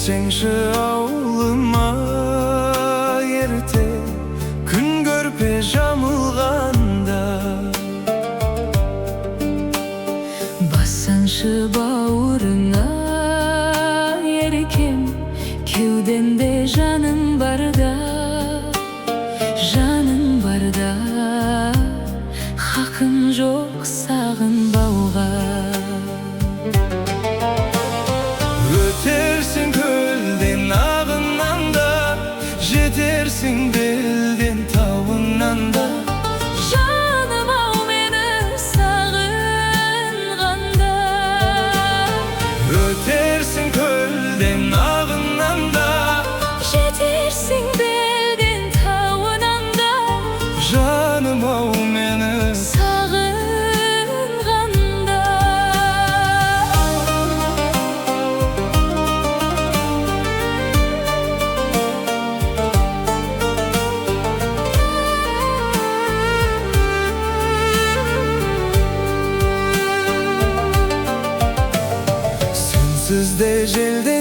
Келсеңші ауылыма ерте, күн көрпе жамылғанда. Бассаңшы бауырыңа еркем, кеудемде жаның барда, жаның барда. Хақым жоқ сағынбауға. Өтерсің көлден ағыннан да, жетерсің белден тауыңнан да. Жаным ау мені сағынғанда. Өтерсің көлден ағыннан да, Жетерсің белден тауынан да. жаным ау мені сағынғанда. Сенсіз де желде